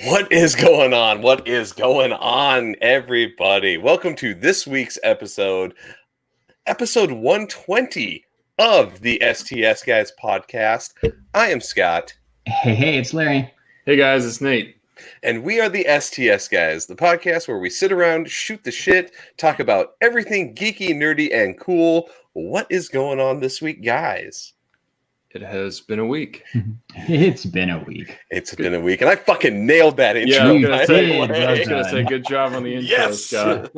What is going on? What is going on, everybody? Welcome to this week's episode 120 of the STS Guys Podcast. I am Scott. Hey, it's Larry. Hey guys, it's Nate. And we are the STS Guys, the podcast where we sit around, shoot the shit, talk about everything geeky, nerdy, and cool. What is going on this week, guys? It has been a week. It's been a week. It's been a week, and I fucking nailed that intro. Yeah, I was did. gonna say good job on the intro, Yes! Scott.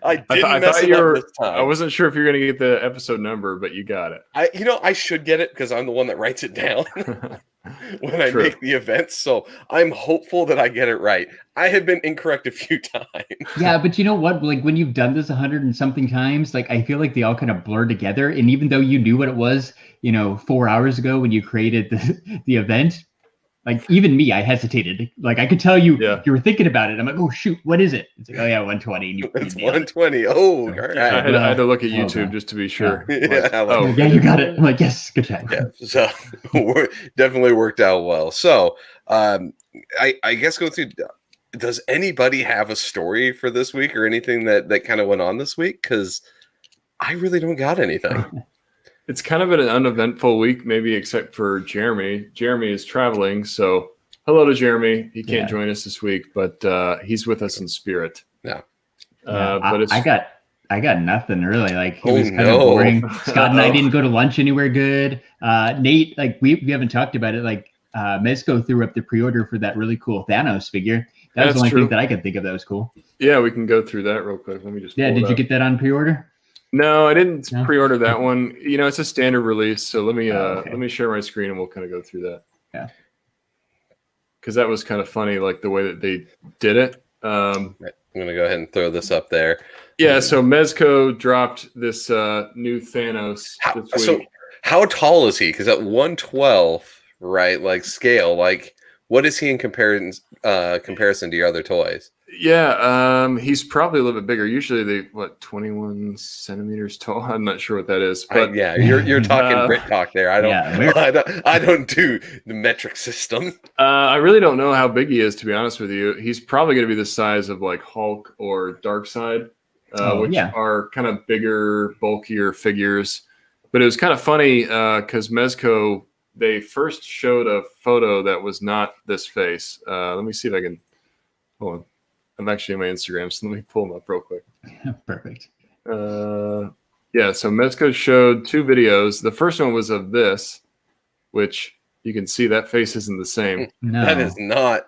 I didn't mess it up this time. I wasn't sure if you were gonna get the episode number, but you got it. I should get it because I'm the one that writes it down when I True. make the events. So I'm hopeful that I get it right. I have been incorrect a few times. Yeah, but you know what? Like when you've done this 100 and something times, like I feel like they all kind of blur together. And even though you knew what it was, 4 hours ago when you created the event, like even me, I hesitated. Like I could tell you were thinking about it. I'm like, oh shoot, what is it? It's like, oh yeah, 120. And it's 120. Oh, all right. I had to look at YouTube just to be sure. Yeah, you got it. I'm like, yes, good job. Yeah, so definitely worked out well. So I guess go through. Does anybody have a story for this week or anything that kind of went on this week? Because I really don't got anything. It's kind of been an uneventful week, maybe except for Jeremy. Jeremy is traveling, so hello to Jeremy. He can't join us this week, but he's with us in spirit. Yeah. But I got nothing really. Like it was kind of boring. Scott and I didn't go to lunch anywhere good. Nate, like we haven't talked about it. Like Mezco threw up the pre-order for that really cool Thanos figure. That was the only thing that I could think of that was cool. Yeah, we can go through that real quick. Let me just. Yeah, did you get that on pre-order? No, I didn't pre-order that one. It's a standard release, so let me share my screen and we'll kind of go through that. Yeah, because that was kind of funny, like the way that they did it. I'm gonna go ahead and throw this up there. Yeah, so Mezco dropped this new Thanos this week. So how tall is he? Because at 112, right, like scale, like what is he in comparison to your other toys? Yeah, he's probably a little bit bigger. Usually they 21 centimeters tall. I'm not sure what that is, but you're talking Brit talk there. I don't do the metric system. I really don't know how big he is, to be honest with you. He's probably going to be the size of like Hulk or Darkseid, which are kind of bigger, bulkier figures. But it was kind of funny because Mezco, they first showed a photo that was not this face. Let me see if I can. Hold on. I'm actually on my Instagram, so let me pull them up real quick. Perfect. So Mezco showed two videos. The first one was of this, which you can see that face isn't the same. No. That is not.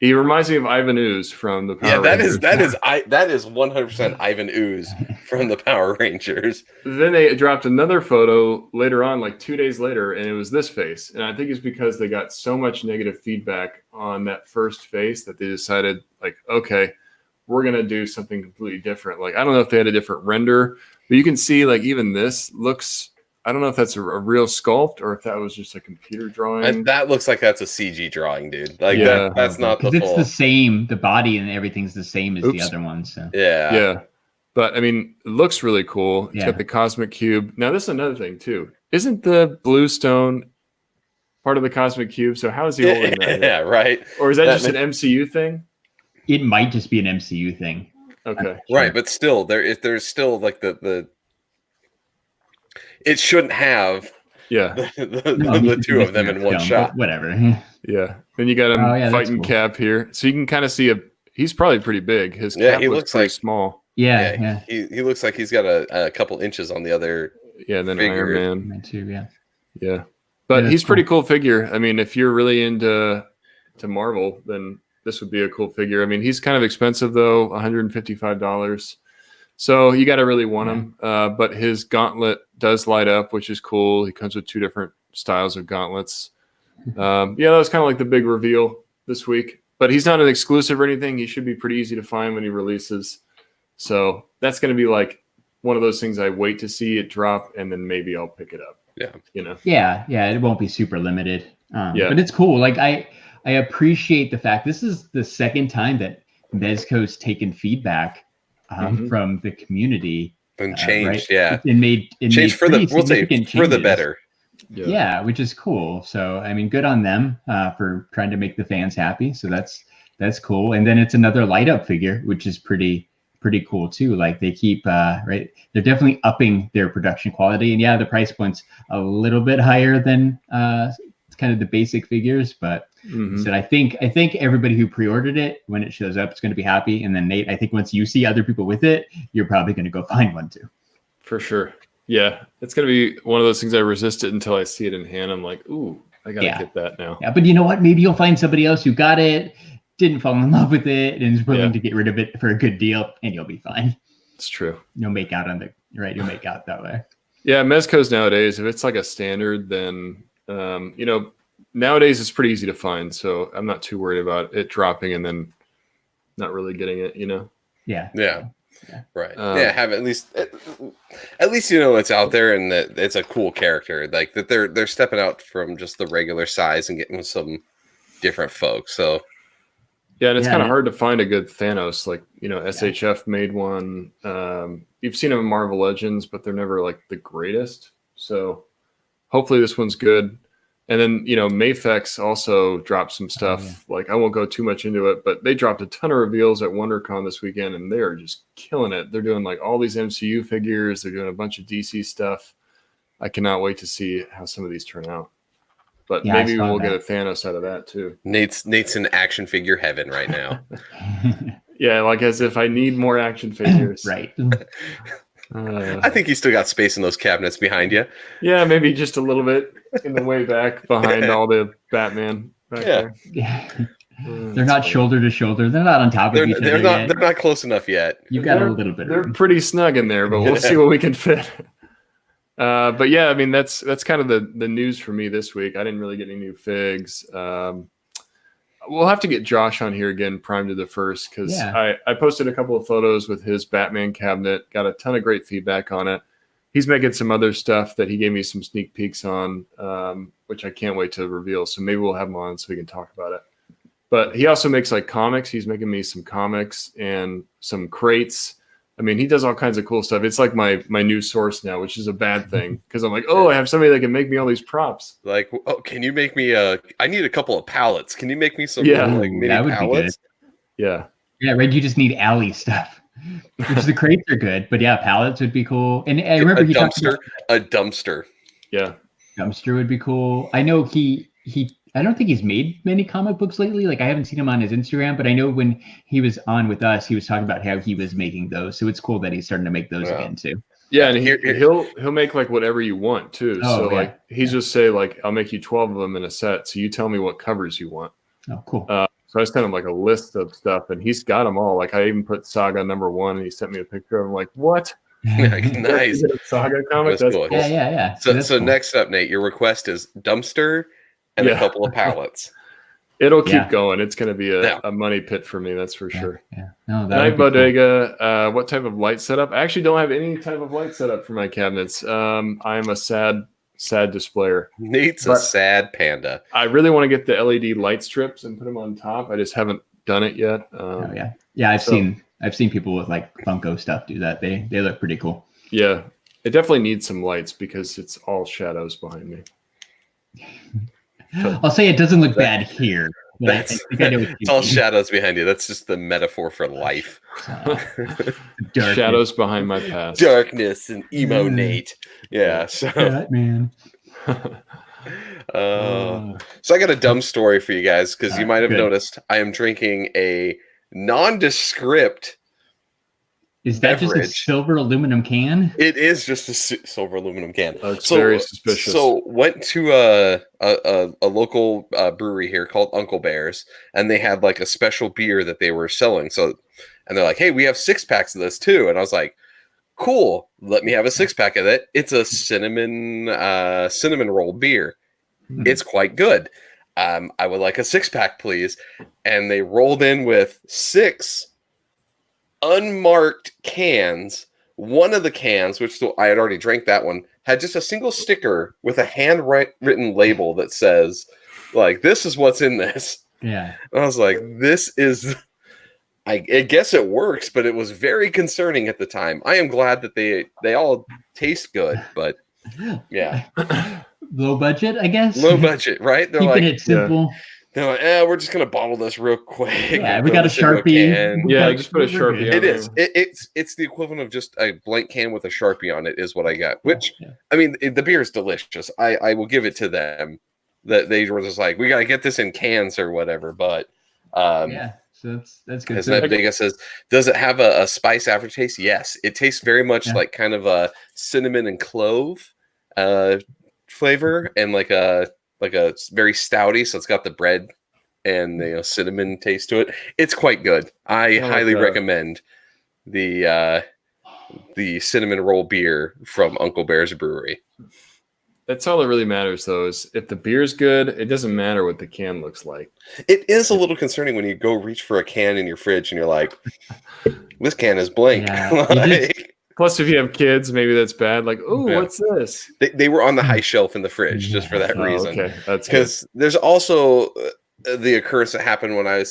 He reminds me of Ivan Ooze from the Power Rangers. that is 100% Ivan Ooze from the Power Rangers. Then they dropped another photo later on, like 2 days later, and it was this face. And I think it's because they got so much negative feedback on that first face that they decided, like, okay, we're going to do something completely different. Like, I don't know if they had a different render, but you can see, like, even this looks, I don't know if that's a real sculpt or if that was just a computer drawing. And that looks like that's a CG drawing, dude. Like that's not the full. It's the same. The body and everything's the same as the other ones. So. Yeah. But I mean, it looks really cool. It's got the Cosmic Cube. Now, this is another thing too. Isn't the Blue Stone part of the Cosmic Cube? So how is he holding that? Yeah, right. Or is that just an MCU thing? It might just be an MCU thing. Okay. Right, but still, there's still like the. It shouldn't have the two of them in one shot. Whatever. Yeah. Then you got him fighting cool. Cap here. So you can kind of see he's probably pretty big. His cap looks pretty small. Yeah. He looks like he's got a couple inches on the other. Yeah, and then figure. Iron Man. Too, yeah. But he's pretty cool figure. I mean, if you're really into Marvel, then this would be a cool figure. I mean, he's kind of expensive though, $155. So you got to really want him. But his gauntlet does light up, which is cool. He comes with two different styles of gauntlets. That was kind of like the big reveal this week. But he's not an exclusive or anything. He should be pretty easy to find when he releases. So that's going to be like one of those things I wait to see it drop, and then maybe I'll pick it up. Yeah. Yeah, it won't be super limited. But it's cool. Like I appreciate the fact this is the second time that Mezco's taken feedback from the community and changed, right? and made for the better. Yeah, which is cool. So I mean, good on them for trying to make the fans happy. So that's That's cool. And then it's another light up figure, which is pretty cool too. Like they keep right, they're definitely upping their production quality. And yeah, the price point's a little bit higher than kind of the basic figures, but so I think everybody who pre-ordered it, when it shows up, is going to be happy. And then Nate, I think once you see other people with it, you're probably going to go find one too. For sure. Yeah, it's going to be one of those things I resist it until I see it in hand. I'm like, ooh, I got to get that now. Yeah, but you know what? Maybe you'll find somebody else who got it, didn't fall in love with it, and is willing to get rid of it for a good deal, and you'll be fine. It's true. You'll make out you'll make out that way. Yeah, Mezcos nowadays, if it's like a standard, then nowadays it's pretty easy to find, so I'm not too worried about it dropping and then not really getting it. Yeah. Right. Have at least it's out there and that it's a cool character. Like that they're stepping out from just the regular size and getting some different folks. So yeah, and it's kind of hard to find a good Thanos. Like SHF made one. You've seen them in Marvel Legends, but they're never like the greatest. So hopefully this one's good. And then, Mafex also dropped some stuff. Like, I won't go too much into it, but they dropped a ton of reveals at WonderCon this weekend, and they are just killing it. They're doing, like, all these MCU figures. They're doing a bunch of DC stuff. I cannot wait to see how some of these turn out. But maybe we'll get a Thanos out of that, too. Nate's in action figure heaven right now. Yeah, like as if I need more action figures. Right. I think you still got space in those cabinets behind you. Yeah, maybe just a little bit in the way back behind all the Batman back there. Yeah. They're not shoulder to shoulder. They're not on top of each other. They're not close enough yet. You've got a little bit. They're pretty snug in there, but we'll see what we can fit. But yeah, I mean that's kind of the news for me this week. I didn't really get any new figs. We'll have to get Josh on here again, Prime to the First, because I posted a couple of photos with his Batman cabinet, got a ton of great feedback on it. He's making some other stuff that he gave me some sneak peeks on, which I can't wait to reveal. So maybe we'll have him on so we can talk about it. But he also makes like comics. He's making me some comics and some crates. I mean, he does all kinds of cool stuff. It's like my new source now, which is a bad thing because I'm like, I have somebody that can make me all these props. Like, can you make me I need a couple of pallets. Can you make me some mini pallets? Yeah. Yeah, right. You just need alley stuff. Which the crates are good, but yeah, pallets would be cool. And I remember he talked about a dumpster. Yeah. Dumpster would be cool. I know he I don't think he's made many comic books lately. Like I haven't seen him on his Instagram, but I know when he was on with us, he was talking about how he was making those. So it's cool that he's starting to make those again too. Yeah, and he'll make like whatever you want too. Like he's just say like I'll make you 12 of them in a set. So you tell me what covers you want. Oh, cool. So I sent him like a list of stuff, and he's got them all. Like I even put Saga #1, and he sent me a picture of him. Like what? Nice. Saga comic. That's cool. Yeah. So cool. Next up, Nate, your request is dumpster and a couple of pallets. It'll keep going. It's going to be a money pit for me. That's for sure. Yeah. No, Night Bodega. Cool. What type of light setup? I actually don't have any type of light setup for my cabinets. I'm a sad displayer. Nate's a sad panda. I really want to get the LED light strips and put them on top. I just haven't done it yet. I've seen people with like Funko stuff do that. They look pretty cool. Yeah, it definitely needs some lights because it's all shadows behind me. I'll say it doesn't look bad here. It's all shadows behind you. That's just the metaphor for life. Shadows behind my past. Darkness and emo Nate. Yeah. So man. So I got a dumb story for you guys because you might have noticed I am drinking a nondescript. Is that beverage. Just a silver aluminum can? It is just a silver aluminum can. It's very suspicious. So went to a local brewery here called Uncle Bear's, and they had like a special beer that they were selling. And they're like, "Hey, we have 6-packs of this too." And I was like, "Cool, let me have a 6-pack of it." It's a cinnamon roll beer. Mm-hmm. It's quite good. I would like a 6-pack, please. And they rolled in with 6 unmarked cans. One of the cans, which I had already drank that one, had just a single sticker with a handwritten label that says, like, "This is what's in this." Yeah. And I was like, this is... I guess it works, but it was very concerning at the time. I am glad that they all taste good, but yeah. Low budget, I guess. Low budget, right? They're keeping like, it simple. They're like, we're just gonna bottle this real quick. Yeah, we got a Sharpie. Yeah, just put a Sharpie on it. It's the equivalent of just a blank can with a Sharpie on it is what I got. Which, I mean, the beer is delicious. I will give it to them. That they were just like, we gotta get this in cans or whatever. But so that's good. As Nabdega says, does it have a spice aftertaste? Yes, it tastes very much like kind of a cinnamon and clove flavor, and like a very stouty. So it's got the bread and cinnamon taste to it. It's quite good. I highly recommend the cinnamon roll beer from Uncle Bear's Brewery. That's all that really matters, though, is if the beer's good, it doesn't matter what the can looks like. It is a little concerning when you go reach for a can in your fridge and you're like, this can is blank. Yeah. Plus, if you have kids, maybe that's bad. Like, what's this? They were on the high shelf in the fridge just for that reason. Okay, that's because there's also the occurrence that happened when I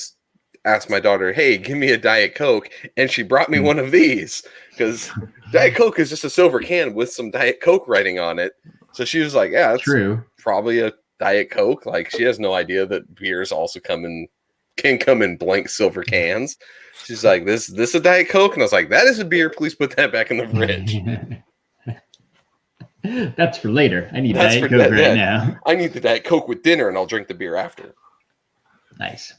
asked my daughter, hey, give me a Diet Coke, and she brought me one of these because Diet Coke is just a silver can with some Diet Coke writing on it. So she was like, yeah, that's true. Probably a Diet Coke. Like, she has no idea that beers also can come in blank silver cans. She's like, this a Diet Coke? And I was like, that is a beer. Please put that back in the fridge. That's for later. I need Diet Coke right now. I need the Diet Coke with dinner, and I'll drink the beer after. Nice.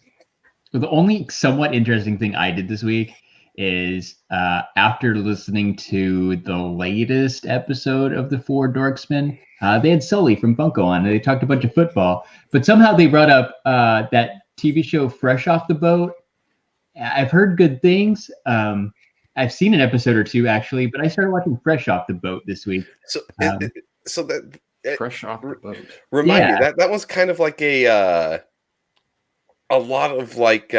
So the only somewhat interesting thing I did this week is after listening to the latest episode of the Four Dorksmen, they had Sully from Funko on, and they talked a bunch of football, but somehow they brought up that TV show Fresh Off the Boat. I've heard good things. I've seen an episode or two actually, but I started watching Fresh Off the Boat this week. So that Fresh Off the Boat. Remind me that was kind of like a lot of like.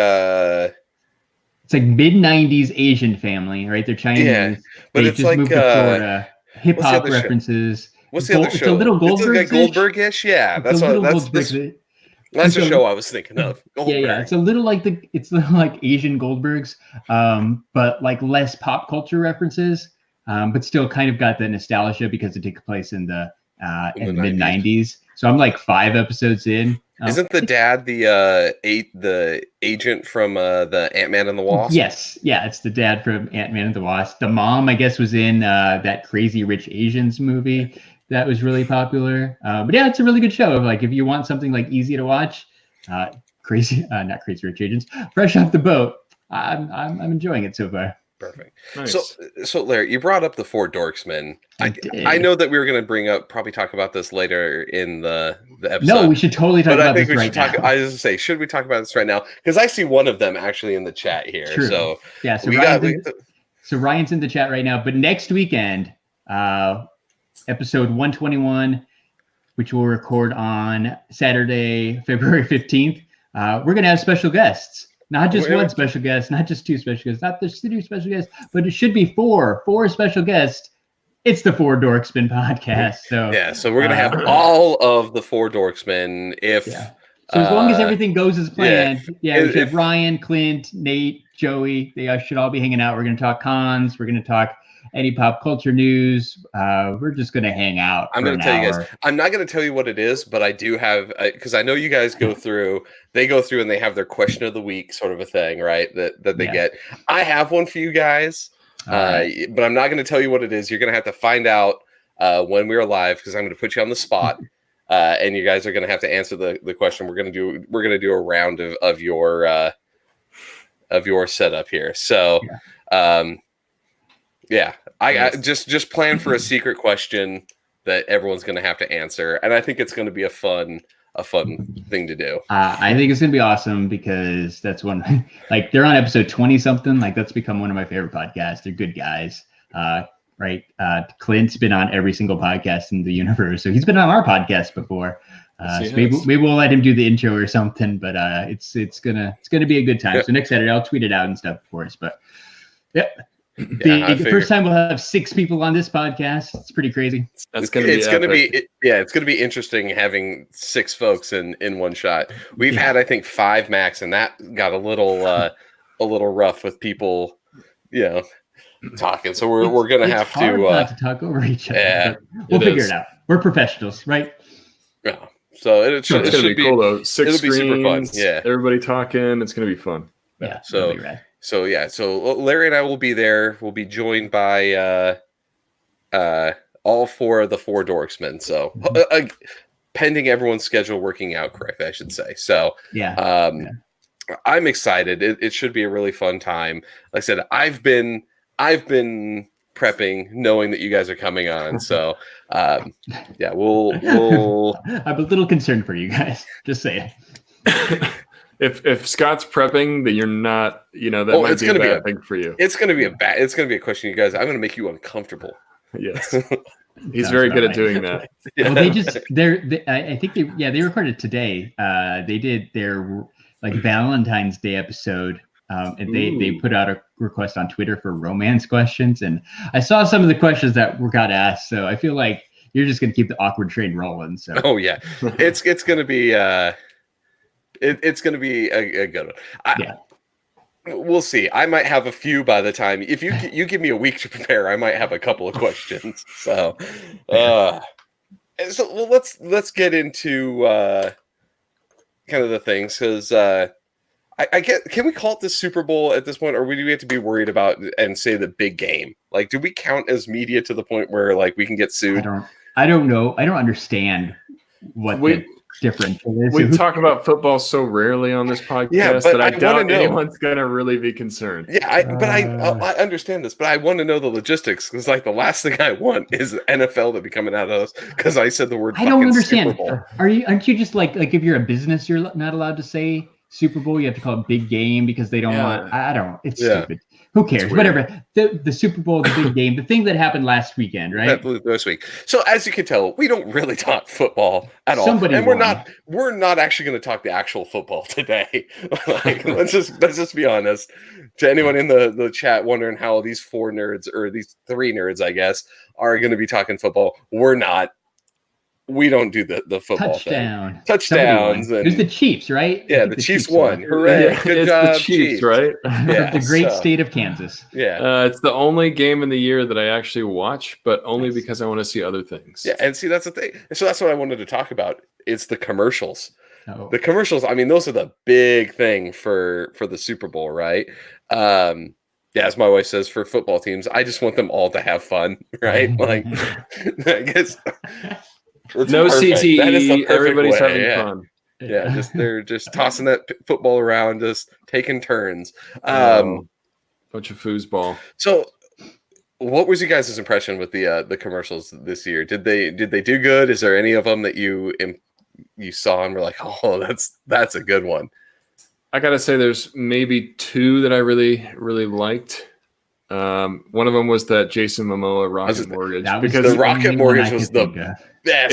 It's like mid-90s Asian family, right? They're Chinese. Yeah, but they it's just like moved to Florida. Hip hop references. What's the other show? It's a little Goldberg-ish. It's like Goldberg-ish. Yeah, that's the show I was thinking of. Goldberg. Yeah. It's a little like Asian Goldbergs, but like less pop culture references, but still kind of got the nostalgia because it takes place in the mid-90s. So I'm like 5 episodes in. Isn't the dad the agent from the Ant-Man and the Wasp? Yes, yeah, it's the dad from Ant-Man and the Wasp. The mom, I guess, was in that Crazy Rich Asians movie that was really popular. But yeah, it's a really good show. Like if you want something like easy to watch, not Crazy Rich Asians, Fresh Off the Boat. I'm enjoying it so far. Perfect. Nice. So Larry, you brought up the Four Dorksmen. I know that we were going to probably talk about this later in the episode. No, we should totally talk about this right now. I was going to say, should we talk about this right now? Because I see one of them actually in the chat here. True. So yeah, so Ryan's in the chat right now. But next weekend, episode 121, which we'll record on Saturday, February 15th, we're going to have special guests. Not just one special guest, not just 2 special guests, not just 2 special guests, but it should be 4 special guests. It's the Four Dorksmen podcast. So we're gonna have all of the Four Dorksmen. So as long as everything goes as planned, we should have Ryan, Clint, Nate, Joey. They should all be hanging out. We're gonna talk cons. We're gonna talk any pop culture news. We're just gonna hang out. I'm gonna tell you guys. I'm not gonna tell you what it is, but I do have because I know you guys go through. They go through and they have their question of the week sort of a thing, right? That they get. I have one for you guys, but I'm not gonna tell you what it is. You're gonna have to find out when we're live because I'm gonna put you on the spot, and you guys are gonna have to answer the question. We're gonna do a round of your setup here. So. I just plan for a secret question that everyone's going to have to answer, and I think it's going to be a fun thing to do. I think it's going to be awesome because that's one like they're on episode 20 something. Like that's become one of my favorite podcasts. They're good guys, right? Clint's been on every single podcast in the universe, so he's been on our podcast before. So maybe we'll let him do the intro or something. But it's gonna be a good time. So next Saturday I'll tweet it out and stuff for us. But the first time we'll have 6 people on this podcast. It's pretty crazy. It's gonna be interesting having 6 folks in one shot. We've had I think 5 max, and that got a little rough with people, talking. So we're gonna have to not to talk over each other. Yeah, we'll figure it out. We're professionals, right? Yeah. So it's going to be cool though. 6 it'll screens, be super fun. Yeah, everybody talking. It's going to be fun. Yeah. So Larry and I will be there. We'll be joined by all 4 of the 4 Dorksmen. So pending everyone's schedule working out correctly, I should say. So I'm excited. It should be a really fun time. Like I said, I've been prepping, knowing that you guys are coming on. So we'll. I'm a little concerned for you guys. Just saying. If Scott's prepping, then you're not. That might be a bad thing for you. It's gonna be a question, you guys. I'm gonna make you uncomfortable. Yes. He's very good at doing that. Well, I think they recorded today. They did their Valentine's Day episode, and they put out a request on Twitter for romance questions, and I saw some of the questions that got asked. So I feel like you're just gonna keep the awkward train rolling. So it's gonna be it's gonna be a good one. We'll see. I might have a few by the time. If you give me a week to prepare, I might have a couple of questions. So, let's get into kind of the things, because I get. Can we call it the Super Bowl at this point, or do we have to be worried about and say the big game? Like, do we count as media to the point where we can get sued? I don't know. I don't understand what the difference is. We talk about football so rarely on this podcast that I doubt anyone's gonna really be concerned. Yeah, I understand this, but I want to know the logistics, because the last thing I want is NFL to be coming out of us because I said the word. I don't understand. Super Bowl. Aren't you just like if you're a business, you're not allowed to say Super Bowl? You have to call it big game because they don't want. I don't. It's stupid. Who cares? Whatever. The Super Bowl, the big game, the thing that happened last weekend, right? This week. So as you can tell, we don't really talk football at all, and we're not actually going to talk the actual football today. let's just be honest. To anyone in the chat wondering how these 4 nerds, or these 3 nerds, I guess, are going to be talking football, we're not. We don't do the football thing. Touchdowns. It was the Chiefs, right? Yeah, the Chiefs won. Hooray. Yeah, Good job, the Chiefs, right? Yeah, the great state of Kansas. Yeah. It's the only game in the year that I actually watch, but only because I want to see other things. Yeah, and see, that's the thing. So that's what I wanted to talk about. It's the commercials. Oh. The commercials, those are the big thing for the Super Bowl, right? As my wife says, for football teams, I just want them all to have fun, right? I guess... No perfect. CTE. Everybody's having fun. Yeah, they're just tossing that football around, just taking turns. Bunch of foosball. So, what was you guys' impression with the commercials this year? Did they do good? Is there any of them that you saw and were like, oh, that's a good one? I gotta say, there's maybe 2 that I really really liked. One of them was that Jason Momoa Rocket Mortgage, because the Rocket Mortgage was the best.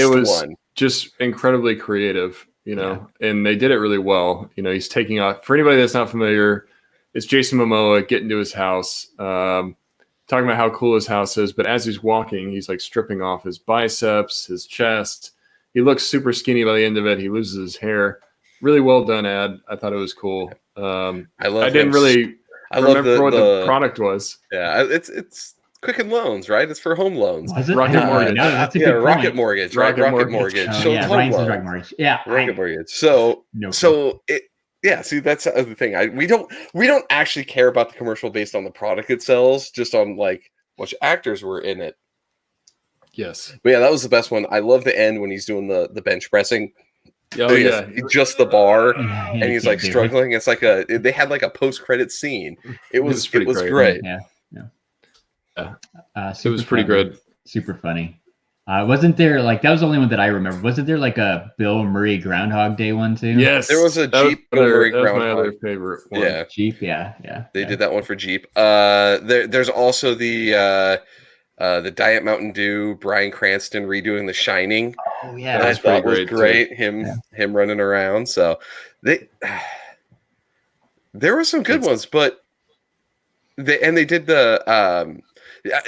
It was one. Just incredibly creative, and they did it really well. He's taking off. For anybody that's not familiar, it's Jason Momoa getting to his house, talking about how cool his house is. But as he's walking, he's stripping off his biceps, his chest. He looks super skinny by the end of it. He loses his hair. Really well done ad. I thought it was cool. I didn't really. I remember what the product was. Yeah, it's Quicken Loans, right? It's for home loans. Was it? Rocket Mortgage. No, that's a good point. Rocket Mortgage, right? Rocket Mortgage. Oh, yeah, Ryan says Rocket Mortgage. Yeah, Rocket Mortgage. So it. Yeah, see, that's the other thing. We don't actually care about the commercial based on the product it sells, just on which actors were in it. Yes. But yeah, that was the best one. I love the end when he's doing the bench pressing. Oh yeah, just the bar, and he's struggling. It's they had a post-credit scene. It was great. Yeah. It was pretty good. Super funny. Wasn't there that was the only one that I remember? Wasn't there a Bill Murray Groundhog Day one too? Yes, there was a Jeep Bill Murray Groundhog. That was my other favorite one. Yeah, Jeep. Yeah. They did that one for Jeep. There's also the Diet Mountain Dew, Bryan Cranston redoing The Shining. Oh yeah, that was great. Him running around. So there were some good ones, but they did the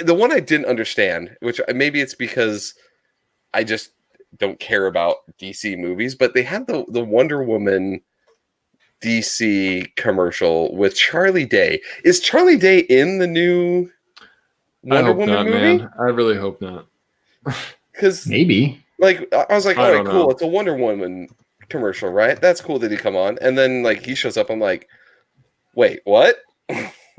one I didn't understand, which maybe it's because I just don't care about DC movies, but they had the Wonder Woman DC commercial with Charlie Day. Is Charlie Day in the new Wonder Woman movie? Man. I really hope not. Because maybe Like I was like, I all don't right, cool. know. It's a Wonder Woman commercial, right? That's cool that he come on. And then like he shows up, I'm like, wait, what?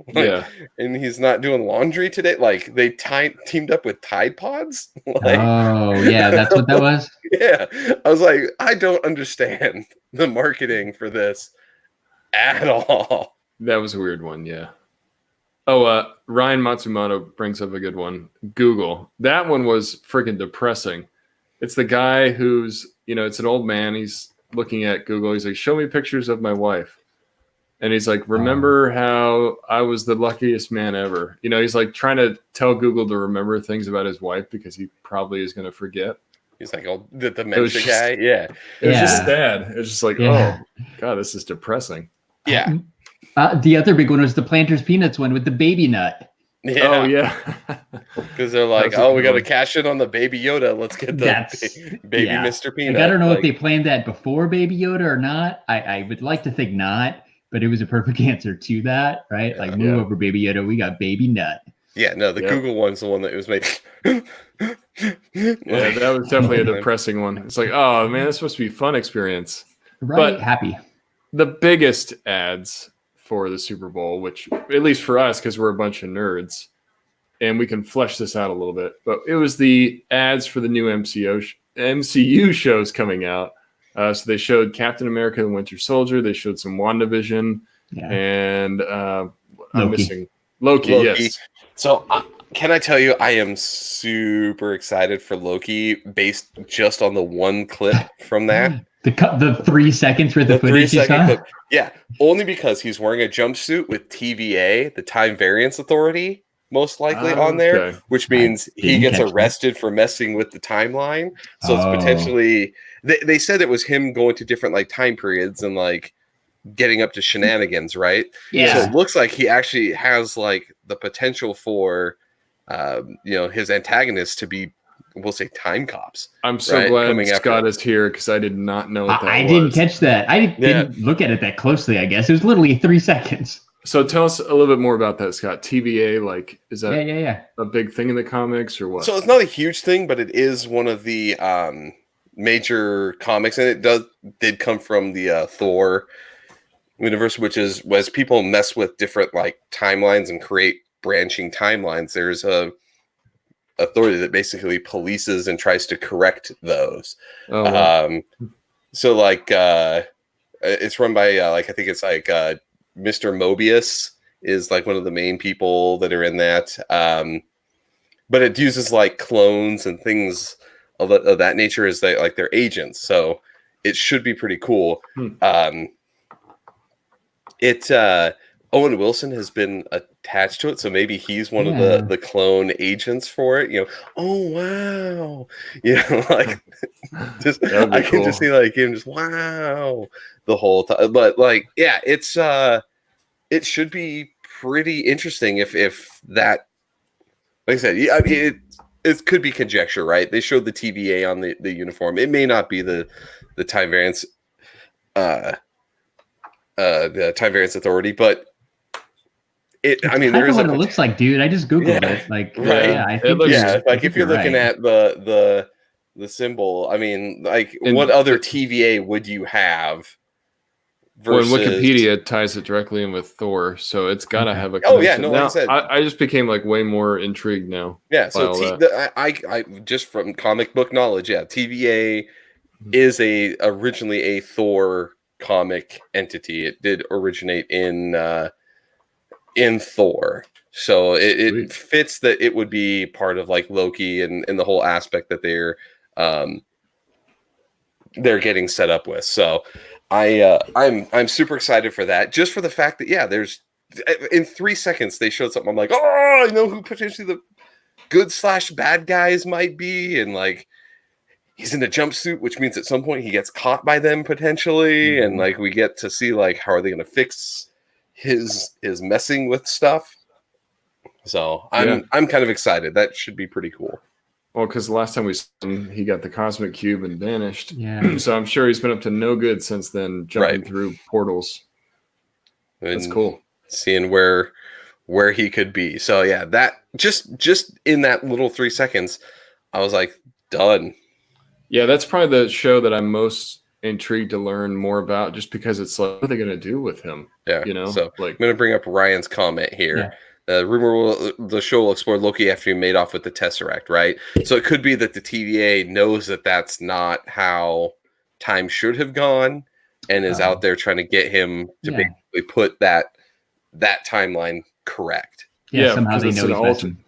Yeah. And he's not doing laundry today. Like they teamed up with Tide Pods. Like, Oh yeah, that's what that was. yeah, I was like, I don't understand the marketing for this at all. That was a weird one. Yeah. Oh, Ryan Matsumoto brings up a good one. Google. That one was freaking depressing. It's the guy who's, it's an old man. He's looking at Google. He's like, show me pictures of my wife. And he's like, remember how I was the luckiest man ever? He's like trying to tell Google to remember things about his wife because he probably is going to forget. He's like, oh, the dementia guy. Yeah. It was just sad. It's just like, oh, God, this is depressing. Yeah. The other big one was the Planters Peanuts one with the baby nut. Yeah. Oh, yeah. Because they're like, we got to cash in on the Baby Yoda. Let's get the baby Mr. Peanut. Like, I don't know if they planned that before Baby Yoda or not. I would like to think not. But it was a perfect answer to that, right? Like, move over, Baby Yoda. We got Baby Nut. Yeah, no, the Google one's the one that was made. That was definitely a depressing one. It's like, oh, man, this supposed to be a fun experience. Right, but happy. The biggest ads for the Super Bowl, which, at least for us, because we're a bunch of nerds, and we can flesh this out a little bit, but it was the ads for the new MCU shows coming out. So they showed Captain America and Winter Soldier. They showed some WandaVision. And I'm missing Loki. Yes. So can I tell you, I am super excited for Loki based just on the one clip from that. The 3 seconds worth of footage you saw? Clip. Yeah, only because he's wearing a jumpsuit with TVA, the Time Variance Authority, most likely on there, which means he gets arrested for messing with the timeline. So it's potentially... They said it was him going to different like time periods and like getting up to shenanigans, right? Yeah. So it looks like he actually has like the potential for, his antagonists to be, we'll say, time cops. I'm so glad Scott is here because I did not know what that was. I didn't catch that. I didn't look at it that closely. I guess it was literally 3 seconds. So tell us a little bit more about that, Scott. TVA, like, is that a big thing in the comics or what? So it's not a huge thing, but it is one of the major comics, and it did come from the Thor universe, which is as people mess with different like timelines and create branching timelines, there's a authority that basically polices and tries to correct those. So like it's run by I think it's like Mr. Mobius is like one of the main people that are in that, but it uses like clones and things of that nature as their agents, so it should be pretty cool. Owen Wilson has been attached to it, so maybe he's one of the clone agents for it. Oh wow, like just I can just see like him just wow the whole time. But like it's it should be pretty interesting if that, like I said, I mean, it could be conjecture, right? They showed the TVA on the uniform. It may not be the time variance, the Time Variance Authority, but I mean, there is what it looks like, dude. I just googled it. Like, I think like if you're looking at the symbol, I mean, like, what other TVA would you have? Versus... Well, Wikipedia ties it directly in with Thor, so it's got to have a connection. Oh yeah, no, like now, I said, I just became like way more intrigued now. Yeah, so I just from comic book knowledge, TVA is originally a Thor comic entity. It did originate in Thor, so it fits that it would be part of like Loki and the whole aspect that they're getting set up with. So I'm super excited for that, just for the fact that there's in 3 seconds they showed something. I'm like, oh, I know who potentially the good / bad guys might be, and like he's in a jumpsuit, which means at some point he gets caught by them potentially, and like we get to see like how are they going to fix his messing with stuff. So I'm kind of excited. That should be pretty cool. Well, because the last time we saw him, he got the cosmic cube and vanished. Yeah. So I'm sure he's been up to no good since then, jumping through portals. And that's cool. Seeing where he could be. So that just in that little 3 seconds, I was like, done. Yeah, that's probably the show that I'm most intrigued to learn more about, just because it's like, what are they going to do with him? Yeah. You know, So like I'm going to bring up Ryan's comment here. The show will explore Loki after he made off with the Tesseract, right? So it could be that the TVA knows that that's not how time should have gone, and is out there trying to get him to basically put that timeline correct. Yeah, somehow they know he's messing.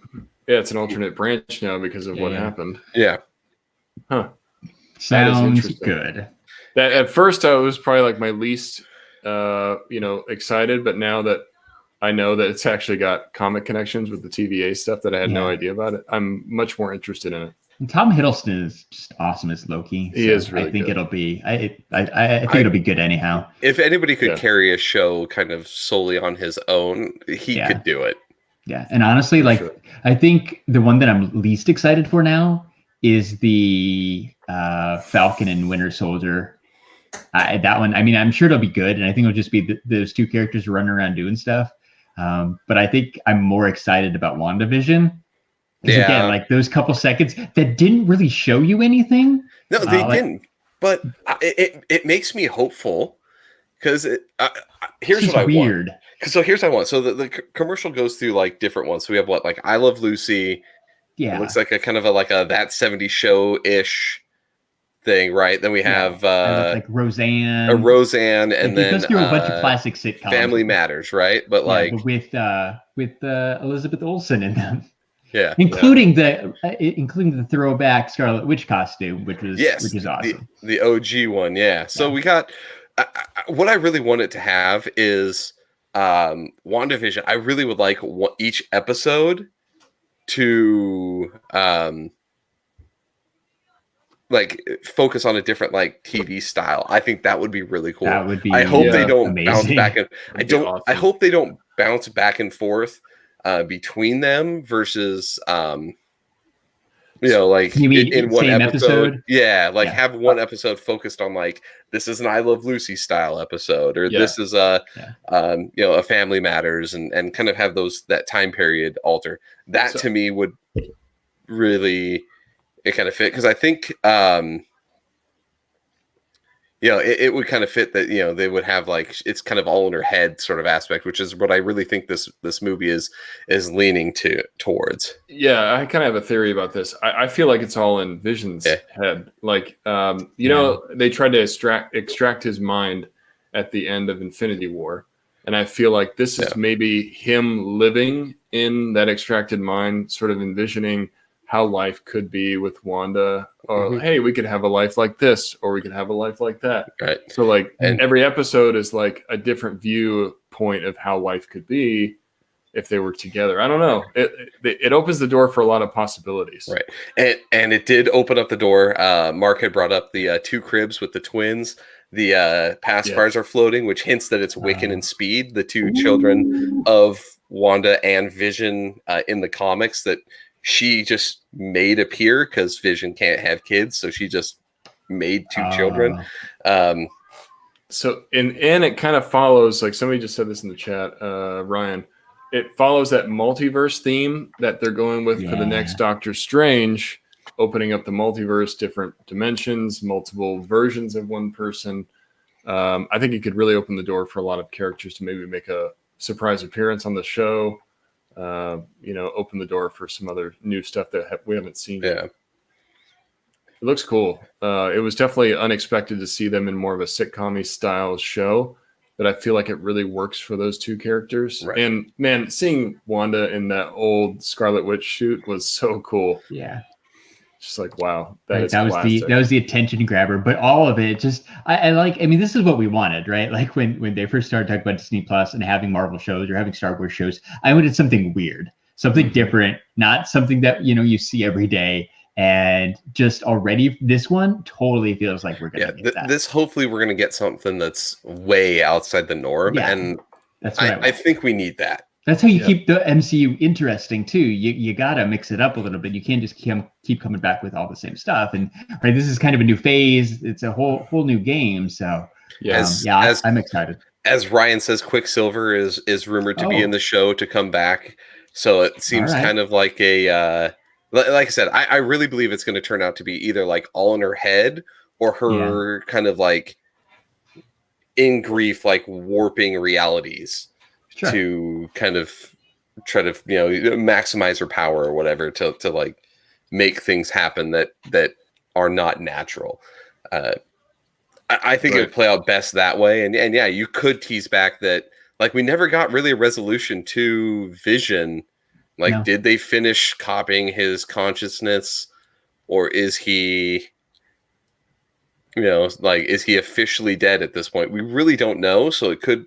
Yeah, it's an alternate branch now because of what happened. Yeah. Huh. Sounds good. That at first I was probably like my least excited, but now that I know that it's actually got comic connections with the TVA stuff that I had no idea about it, I'm much more interested in it. And Tom Hiddleston is just awesome as Loki. He is really I think good. It'll be I think it'll be good anyhow. If anybody could carry a show kind of solely on his own, he could do it. Yeah, and honestly, I think the one that I'm least excited for now is the Falcon and Winter Soldier. That one, I mean, I'm sure it'll be good, and I think it'll just be those two characters running around doing stuff. But I think I'm more excited about WandaVision. Yeah, again, like those couple seconds that didn't really show you anything. No, they didn't. But it makes me hopeful because here's what I want. So here's what I want. So the commercial goes through like different ones. So we have like I Love Lucy. Yeah, it looks like a kind of a That 70s Show-ish thing, right? Then we have like Roseanne, and then it goes through a bunch of classic sitcoms. Family Matters, right? But but with Elizabeth Olsen in them. Yeah, including the throwback Scarlet Witch costume, which is awesome. The OG one, yeah. So we got what I really wanted to have is WandaVision. I really would like each episode to focus on a different TV style. I think that would be really cool. That would be. I hope they don't bounce back and awesome. I hope they don't bounce back and forth between them versus you mean in one episode? Yeah, have one episode focused on this is an I Love Lucy style episode, or this is a Family Matters, and kind of have that time period alter. That to me would really kind of fit, because I think it would kind of fit that they would have it's kind of all in her head sort of aspect, which is what I really think this movie is leaning towards. Yeah, I kind of have a theory about this. I feel like it's all in Vision's head. They tried to extract his mind at the end of Infinity War, and I feel like this is maybe him living in that extracted mind, sort of envisioning how life could be with Wanda, or hey, we could have a life like this, or we could have a life like that. Right. So every episode is a different viewpoint of how life could be if they were together. I don't know. It opens the door for a lot of possibilities. Right. And it did open up the door. Mark had brought up the two cribs with the twins. The pacifiers are floating, which hints that it's Wiccan and Speed, the two children of Wanda and Vision in the comics that she just made appear because Vision can't have kids, so she just made two children. So it kind of follows, somebody just said this in the chat, Ryan. It follows that multiverse theme that they're going with for the next Doctor Strange, opening up the multiverse, different dimensions, multiple versions of one person. I think it could really open the door for a lot of characters to maybe make a surprise appearance on the show. Open the door for some other new stuff that we haven't seen yet. It looks cool. It was definitely unexpected to see them in more of a sitcom-y style show, but I feel like it really works for those two characters. Right. And man, seeing Wanda in that old Scarlet Witch shoot was so cool. Yeah. Just wow. That was the attention grabber, but all of it just, this is what we wanted, right? When they first started talking about Disney Plus and having Marvel shows or having Star Wars shows, I wanted something weird, something different, not something that, you see every day. And just already this one totally feels like we're going to get that. This, hopefully we're going to get something that's way outside the norm. Yeah, and that's I think we need that. That's how you keep the MCU interesting too. You gotta mix it up a little bit. You can't just keep coming back with all the same stuff. And this is kind of a new phase. It's a whole new game. So I'm excited. As Ryan says, Quicksilver is rumored to be in the show to come back. So it seems kind of like a like I said, I really believe it's going to turn out to be either like all in her head or her kind of like in grief, like warping realities to kind of try to, you know, maximize her power or whatever to like make things happen that are not natural. I think it would play out best that way. And yeah, you could tease back that, like, we never got really a resolution to Vision. Like, did they finish copying his consciousness, or is he, you know, like, is he officially dead at this point? We really don't know. So it could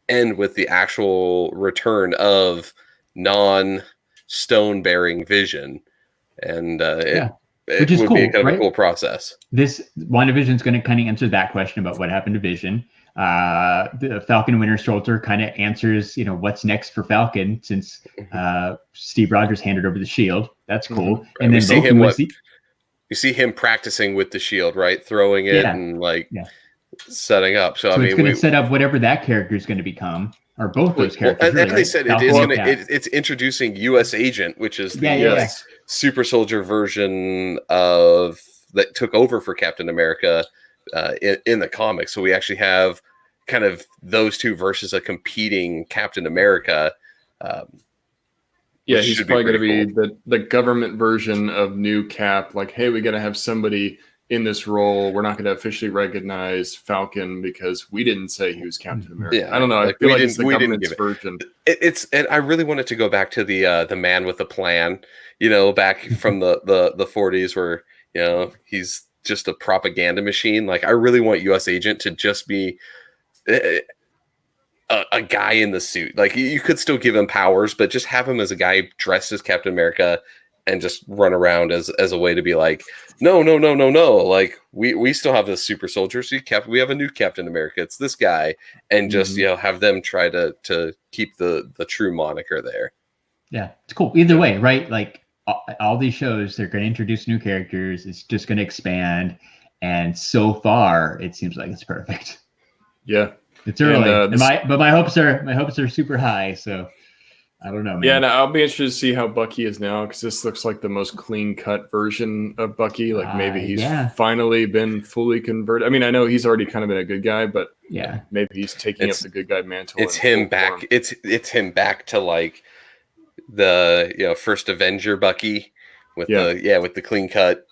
end with the actual return of non-stone bearing Vision. And which is cool, be kind of a cool process. This WandaVision is going to kind of answer that question about what happened to Vision. The Falcon Winter Soldier kind of answers, you know, what's next for Falcon since Steve Rogers handed over the shield. That's cool. Right. And then you see him practicing with the shield, right? Throwing it and like setting up. So I mean, it's going to set up whatever that character is going to become, or both those characters. And they said it is going to. It's introducing U.S. Agent, which is the super soldier version of that took over for Captain America in the comics. So we actually have kind of those two versus a competing Captain America. He's probably going to be the government version of new Cap. Like, hey, we got to have somebody in this role. We're not going to officially recognize Falcon because we didn't say he was Captain America. Yeah, I don't know. I feel like it's the government's version. And I really wanted to go back to the man with the plan, you know, back from the 40s where, you know, he's just a propaganda machine. Like, I really want U.S. Agent to just be a guy in the suit. Like, you could still give him powers, but just have him as a guy dressed as Captain America and just run around as a way to be like, no. Like, we still have this super soldier. So we have a new Captain America. It's this guy. And just, you know, have them try to keep the true moniker there. Yeah, it's cool. Either way, right? Like, all these shows, they're going to introduce new characters. It's just going to expand. And so far, it seems like it's perfect. Yeah. It's early. But my hopes are super high. So I don't know, man. Yeah, and I'll be interested to see how Bucky is now, because this looks like the most clean-cut version of Bucky. Like, maybe he's finally been fully converted. I mean, I know he's already kind of been a good guy, but maybe he's taking up the good guy mantle. It's him back. Form. It's him back to like the, you know, first Avenger Bucky with the clean cut.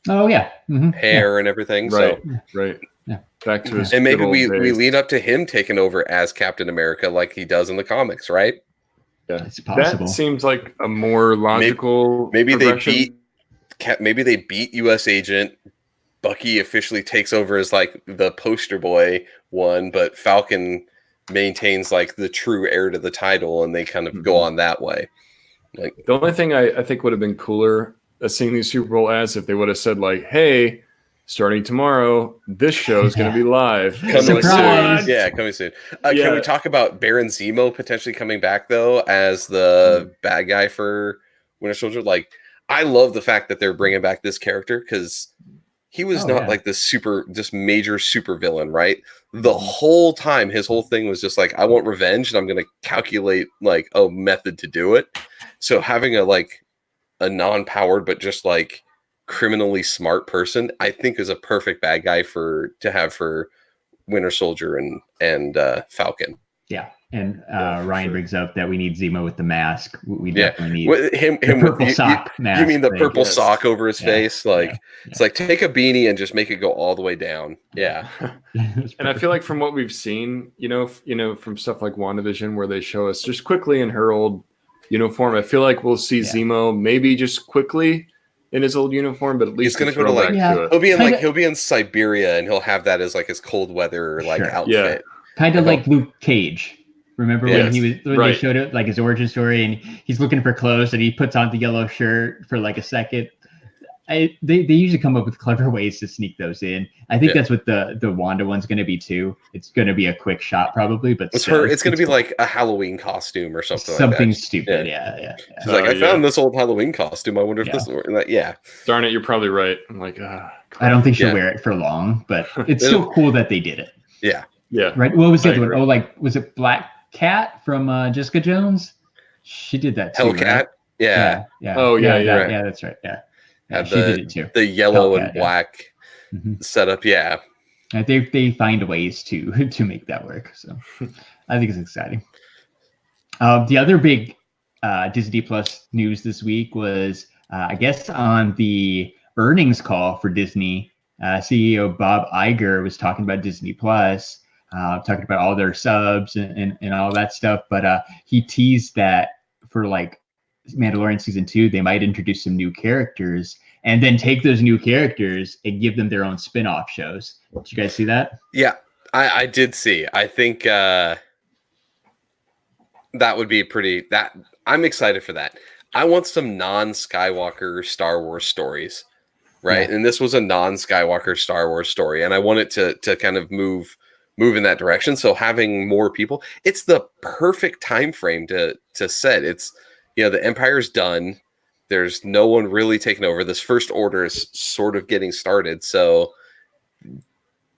Oh yeah, hair and everything. Right, so right. Yeah, back to his. And maybe we lead up to him taking over as Captain America, like he does in the comics, right? Yeah, it's possible. That seems like a more logical. Maybe they beat U.S. Agent. Bucky officially takes over as like the poster boy one, but Falcon maintains like the true heir to the title, and they kind of go on that way. Like, the only thing I think would have been cooler seeing these Super Bowl ads if they would have said like, "Hey, starting tomorrow, this show is going to be live." Coming soon. Yeah, coming soon. Can we talk about Baron Zemo potentially coming back though as the bad guy for Winter Soldier? Like, I love the fact that they're bringing back this character because he was like this major super villain, right? The whole time, his whole thing was just like, I want revenge, and I'm going to calculate like a method to do it. So having a non-powered but just like criminally smart person, I think is a perfect bad guy to have for Winter Soldier and Falcon. Yeah. And Ryan brings up that we need Zemo with the mask. We definitely need him the purple sock mask. You mean the purple sock over his face? Like, it's like, take a beanie and just make it go all the way down. Yeah. And I feel like from what we've seen, you know, from stuff like WandaVision, where they show us just quickly in her old uniform, I feel like we'll see Zemo maybe just quickly in his old uniform, but at least he's going to go to like he'll be in Siberia, and he'll have that as like his cold weather outfit. Kind of like Luke Cage. Remember when they showed it like his origin story, and he's looking for clothes, and he puts on the yellow shirt for like a second. They usually come up with clever ways to sneak those in. I think that's what the Wanda one's going to be too. It's going to be a quick shot probably, but it's going to be like a Halloween costume or something. Something like that. Stupid. Yeah. She's like, I found this old Halloween costume. I wonder if this. Like, darn it, you're probably right. I'm like, I don't think she'll wear it for long, but it's still cool that they did it. Yeah. Right. What was the other one? Oh, like was it Black Cat from Jessica Jones? She did that too. Hellcat. Right? Yeah. Oh, yeah, that, right. yeah, that's right. Yeah, Had she did it too. The yellow Hellcat, and black Mhm. setup. Yeah. They find ways to make that work. So I think it's exciting. The other big Disney Plus news this week was, I guess, on the earnings call for Disney, CEO Bob Iger was talking about Disney Plus, talking about all their subs and all that stuff. But he teased that for like Mandalorian season 2, they might introduce some new characters and then take those new characters and give them their own spin-off shows. Did you guys see that? Yeah, I did see. I think that would be I'm excited for that. I want some non-Skywalker Star Wars stories, right? Yeah. And this was a non-Skywalker Star Wars story, and I want it to kind of move in that direction. So having more people, it's the perfect time frame to set. It's, the Empire's done. There's no one really taking over. This First Order is sort of getting started. So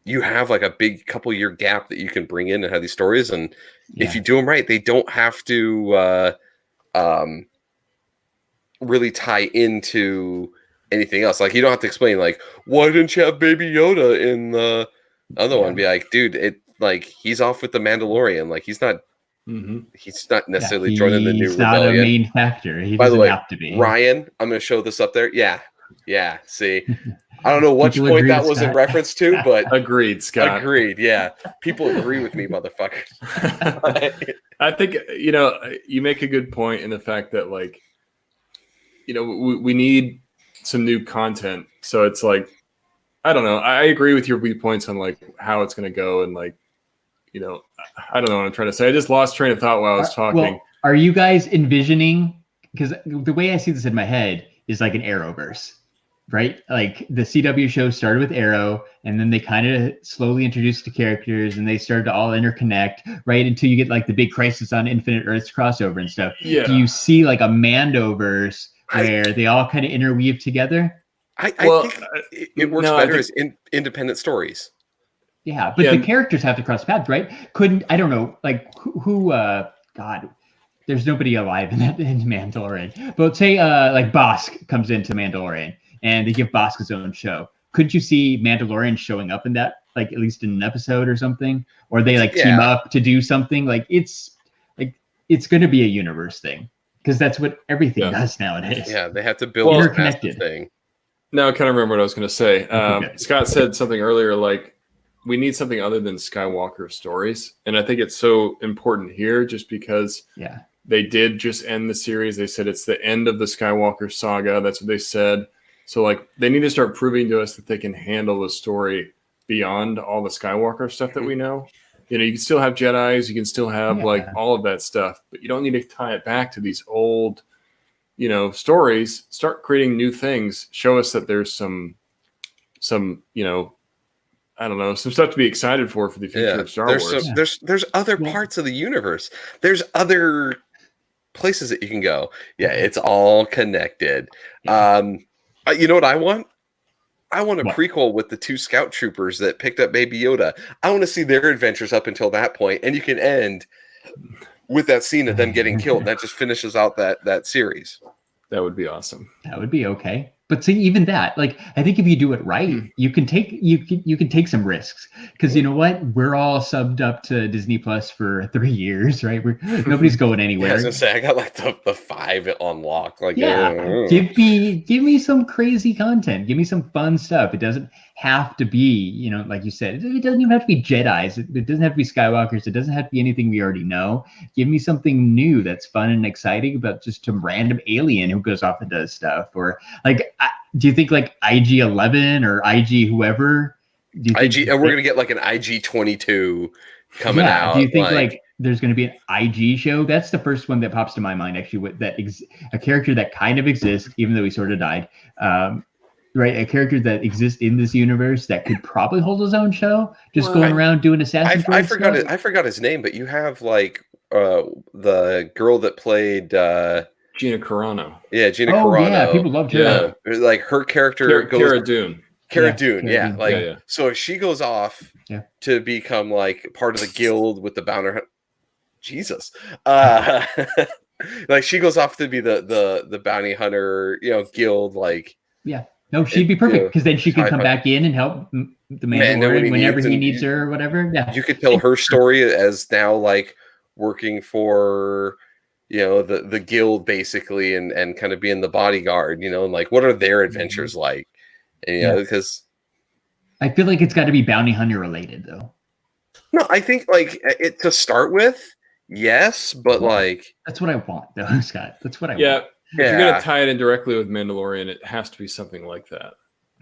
you have like a big couple year gap that you can bring in and have these stories. And if you do them right, they don't have to really tie into anything else. Like, you don't have to explain, like, why didn't you have Baby Yoda in the other one? Be like, dude, he's off with the Mandalorian. Like, he's not necessarily joining the new rebellion. He's not a main factor. He By the doesn't way, have to be. Ryan, I'm going to show this up there. Yeah. See, I don't know which point that was in reference to, but agreed, Scott. Agreed. Yeah, people agree with me, motherfuckers. I think you make a good point in the fact that, like, we need some new content. So it's like, I don't know. I agree with your viewpoints on like how it's going to go, and like, I don't know what I'm trying to say. I just lost train of thought while I was talking. Well, are you guys envisioning? Because the way I see this in my head is like an Arrowverse, right? Like the CW show started with Arrow, and then they kind of slowly introduced the characters, and they started to all interconnect, right? Until you get like the big Crisis on Infinite Earths crossover and stuff. Yeah. Do you see like a Mandoverse where they all kind of interweave together? I think it works better as independent stories. Yeah, but the characters have to cross paths, right? I don't know, like who God, there's nobody alive in Mandalorian. But say like Bosk comes into Mandalorian and they give Bosk his own show. Could you see Mandalorian showing up in that, like at least in an episode or something? Or they like team up to do something? Like it's gonna be a universe thing. Because that's what everything does nowadays. Yeah, they have to build a massive thing. Now I kind of remember what I was going to say. Scott said something earlier, like, we need something other than Skywalker stories. And I think it's so important here just because they did just end the series. They said it's the end of the Skywalker saga. That's what they said. So, like, they need to start proving to us that they can handle the story beyond all the Skywalker stuff that we know. You can still have Jedis, you can still have like all of that stuff, but you don't need to tie it back to these old, stories. Start creating new things. Show us that there's some, I don't know, some stuff to be excited for the future of Star Wars. There's other parts of the universe. There's other places that you can go. Yeah, it's all connected. You know what I want? I want a prequel with the 2 scout troopers that picked up Baby Yoda. I want to see their adventures up until that point, and you can end with that scene of them getting killed. That just finishes out that series. That would be awesome. That would be okay. But see, even that, like, I think if you do it right, you can take some risks, because you know what, we're all subbed up to Disney Plus for 3 years, right? Nobody's going anywhere. I was gonna say, I got like the 5 on lock. Like, give me some crazy content. Give me some fun stuff. It doesn't have to be, like you said, it doesn't even have to be Jedis. It doesn't have to be Skywalkers. It doesn't have to be anything we already know. Give me something new that's fun and exciting about just some random alien who goes off and does stuff, or like. Do you think like IG-11 or IG whoever? IG, and we're gonna get like an IG-22 coming out. Do you think like there's gonna be an IG show? That's the first one that pops to my mind, actually. With that, a character that kind of exists, even though he sort of died. Right, a character that exists in this universe that could probably hold his own show, just going around doing assassin's I forgot his name, but you have like the girl that played. Gina Carano. Yeah, Gina Carano. Yeah, people love her. Yeah. Like her character goes. Cara Dune. Cara Dune. So if she goes off to become like part of the guild with the Bounder. Jesus. Like she goes off to be the bounty hunter, guild. Like, yeah, no, she'd be perfect because then she can come back in and help the Mandalorian whenever he needs her or whatever. Yeah, you could tell her story as now like working for the guild basically, and kind of being the bodyguard, and like what are their adventures like, and because I feel like it's got to be bounty hunter related though. No, I think like it to start with, yes, but like that's what I want though, Scott. That's what I want. If you're gonna tie it in directly with Mandalorian, it has to be something like that.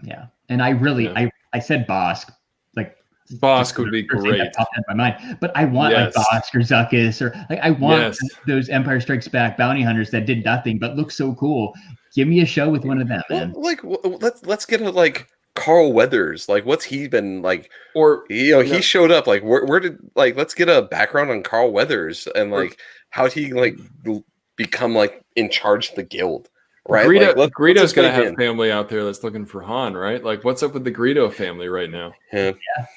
Yeah, and I really I said Bosk, like Bosk would be great. That popped in my mind, but I want like Bosk or Zuckuss or like I want those Empire Strikes Back bounty hunters that did nothing but look so cool. Give me a show with one of them, man. Like let's get a like Carl Weathers, like what's he been like, or he showed up like where did like let's get a background on Carl Weathers and like how'd he like become like in charge of the guild, right? Greedo's gonna have family out there that's looking for Han, right? Like what's up with the Greedo family right now? Yeah.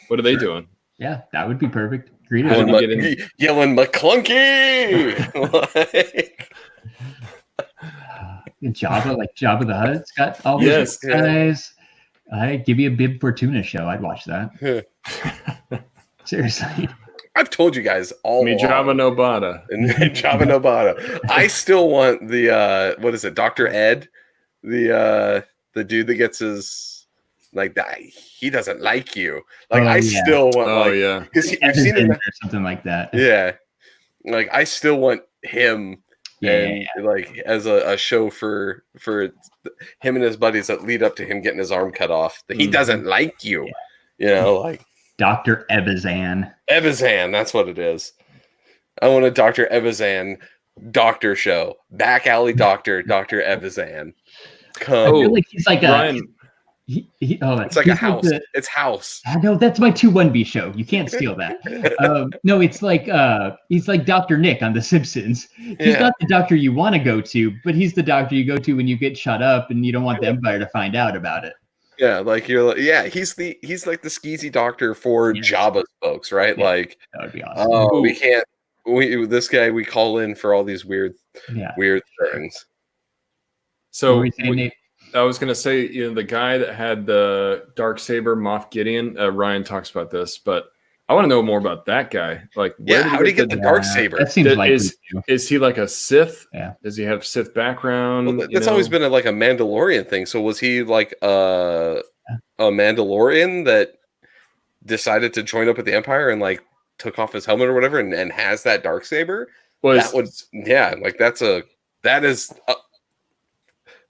What are they doing? Yeah, that would be perfect. Greedo yelling McClunky. Like Jabba the Hutt's got all those guys. I'd give you a Bib Fortuna show. I'd watch that. Seriously. I've told you guys all. Jabba Nobata. And Jabba Nobata. I still want the what is it, Dr. Ed? The dude that gets his like that. He doesn't like you. Like still want because you've seen it or something like that. Yeah. Like I still want him. Like as a show for him and his buddies that lead up to him getting his arm cut off. He doesn't like you, like Dr. Evazan. Evazan, that's what it is. I want a Dr. Evazan doctor show. Back alley doctor, Dr. Evazan. I feel like he's like Ryan. It's like a house. It's House. No, that's my 2-1B show. You can't steal that. No, it's like he's like Dr. Nick on The Simpsons. He's not the doctor you want to go to, but he's the doctor you go to when you get shut up and you don't want the Empire to find out about it. Yeah, like you're like, he's like the skeezy doctor for Jabba's folks, right? Yeah, like that would be awesome. This guy we call in for all these weird things. So I was going to say, the guy that had the Darksaber, Moff Gideon, Ryan talks about this, but I want to know more about that guy. Like, how did he get the Darksaber? That seems like is he like a Sith? Yeah. Does he have Sith background? Well, that's always been like a Mandalorian thing. So was he like a Mandalorian that decided to join up with the Empire and like took off his helmet or whatever and has that Darksaber? That is.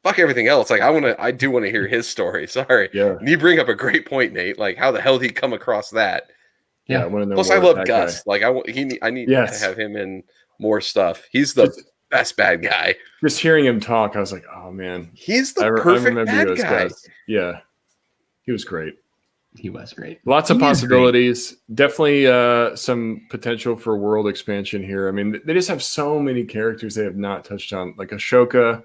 Fuck everything else. Like I do want to hear his story. Sorry. Yeah. And you bring up a great point, Nate. Like how the hell did he come across that? Yeah. I want to know. Plus, I love Gus. Guy. Like I need to have him in more stuff. He's the best bad guy. Just hearing him talk, I was like, oh man, he's the perfect bad guy. Guys. Yeah, he was great. He was great. Lots of possibilities. Definitely some potential for world expansion here. I mean, they just have so many characters they have not touched on, like Ashoka.